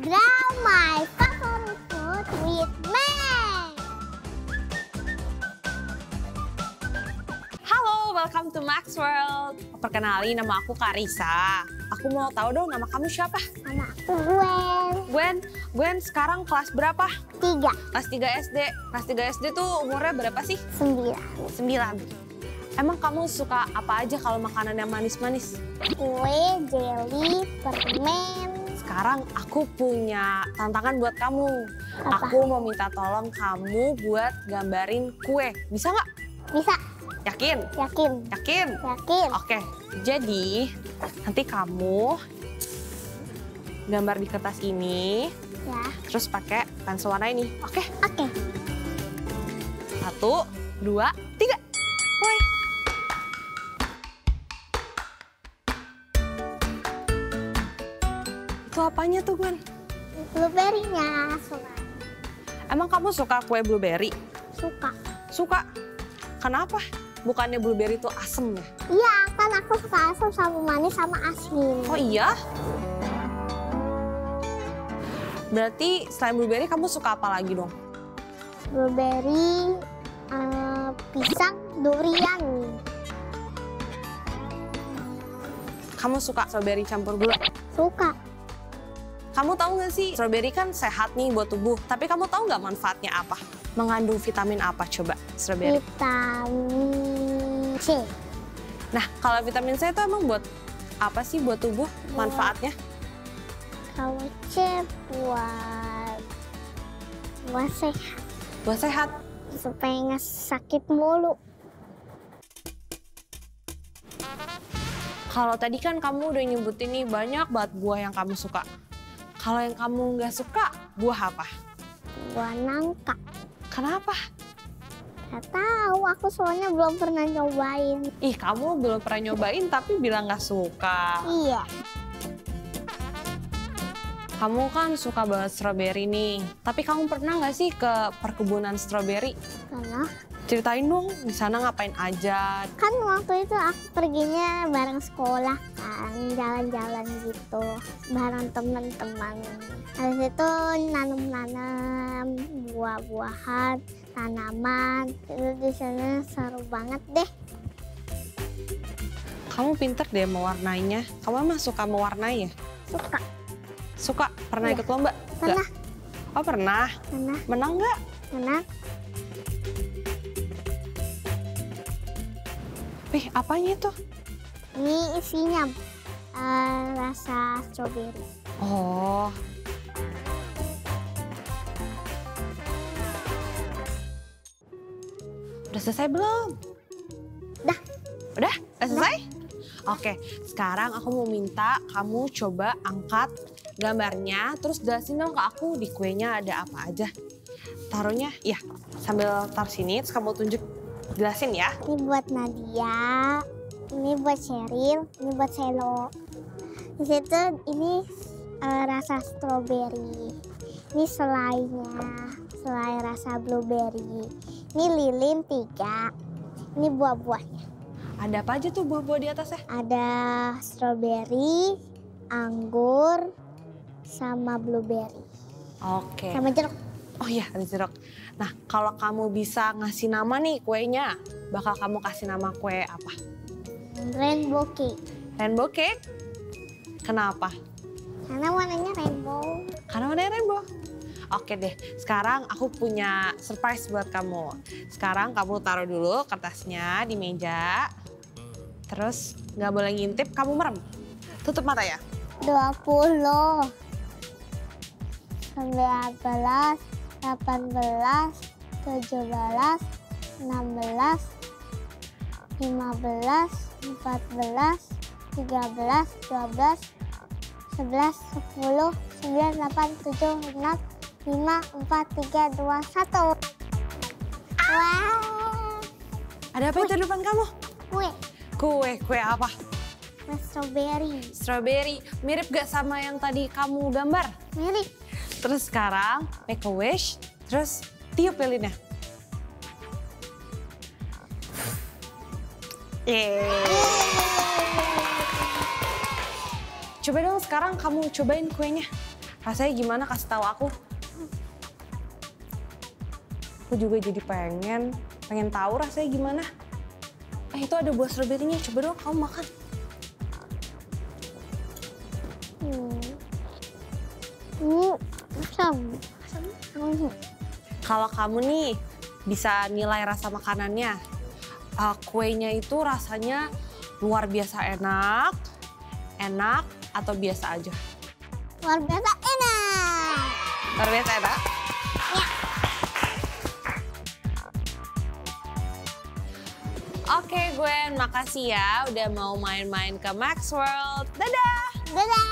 Draw my favorite food with Meg. Halo, welcome to Max World. Perkenalin, nama aku Karissa. Aku mau tahu dong nama kamu siapa? Nama aku Gwen. Gwen sekarang kelas berapa? 3. Kelas 3 SD. Kelas 3 SD tuh umurnya berapa sih? 9. 9. Emang kamu suka apa aja kalau makanan yang manis-manis? Kue, jelly, permen. Sekarang aku punya tantangan buat kamu. Apa? Aku mau minta tolong kamu buat gambarin kue. Bisa nggak? Bisa. Yakin? Yakin. Yakin? Yakin. Oke, jadi nanti kamu gambar di kertas ini, Ya. terus pakai pensil warna ini. Oke? Oke. 1, 2, 3. Mulai. Itu apanya tuh, Gwen? Blueberry-nya suka. Emang kamu suka kue blueberry? Suka. Suka. Kenapa? Bukannya blueberry itu asem ya? Iya, kan aku suka asam sama manis sama asin. Oh iya? Berarti selain blueberry kamu suka apa lagi dong? Blueberry, pisang, durian. Kamu suka strawberry campur gula? Suka. Kamu tahu nggak sih, strawberry kan sehat nih buat tubuh. Tapi kamu tahu nggak manfaatnya apa? Mengandung vitamin apa coba strawberry? Vitamin C. Nah, kalau vitamin C itu emang buat apa sih buat tubuh manfaatnya? Kalau C buat sehat. Buat sehat. Supaya nggak sakit mulu. Kalau tadi kan kamu udah nyebutin nih banyak banget buah yang kamu suka. Kalau yang kamu nggak suka, buah apa? Buah nangka. Kenapa? Gak tahu, aku soalnya belum pernah nyobain. Ih, kamu belum pernah nyobain tapi bilang nggak suka. Iya. Kamu kan suka banget strawberry nih. Tapi kamu pernah nggak sih ke perkebunan strawberry? Karena Ceritain dong, di sana ngapain aja? kan waktu itu aku perginya bareng sekolah kan, jalan-jalan gitu bareng teman-teman. Habis itu nanam-nanam buah-buahan, tanaman. Itu di sana seru banget deh. Kamu pinter deh mewarnainya. Kamu emang suka mewarnai ya? Suka. Suka? Pernah Iya. ikut lomba? Pernah. Nggak? Oh pernah? Pernah. Menang nggak? Pernah. Wih, apanya itu? Ini isinya rasa stroberi. Oh. Udah selesai belum? Dah. Udah? Udah selesai? Oke, sekarang aku mau minta kamu coba angkat gambarnya, terus jelasin dong ke aku di kuenya ada apa aja. Taruhnya, ya sambil taruh sini, terus kamu tunjuk, jelasin ya. Ini buat Nadia, ini buat Cheryl, ini buat Selo. Di situ ini rasa stroberi. Ini selainya, selai rasa blueberry. Ini lilin 3. Ini buah-buahnya. Ada apa aja tuh buah-buah di atasnya? Ada stroberi, anggur, sama blueberry. Oke. Sama jeruk. Oh iya, ada jeruk. Nah, kalau kamu bisa ngasih nama nih kuenya, bakal kamu kasih nama kue apa? Rainbow cake. Rainbow cake? Kenapa? Karena warnanya rainbow. Karena warnanya rainbow. Oke deh, sekarang aku punya surprise buat kamu. Sekarang kamu taruh dulu kertasnya di meja. Terus nggak boleh ngintip, kamu merem. Tutup mata ya. 20, 19, 18, 17, 16, 15, 14, 13, 12, 11, 10, 9, 8, 7, 6, 5, 4, 3, 2, 1. Wah, Ada apa itu di depan kamu? kue. Kue apa? Kue strawberry. Strawberry. Mirip gak sama yang tadi kamu gambar? Mirip. Terus sekarang make a wish, terus tiup lilinnya. Coba dong sekarang kamu cobain kuenya. Rasanya gimana, kasih tahu aku. Aku juga jadi pengen tahu rasanya gimana. Itu ada buah stroberinya, coba dong kamu makan. Asam. Kalau kamu nih bisa nilai rasa makanannya, kuenya itu rasanya luar biasa enak atau biasa aja? Luar biasa enak. Luar biasa enak? Ya. Oke Gwen, makasih ya udah mau main-main ke Max World. Dadah! Dadah.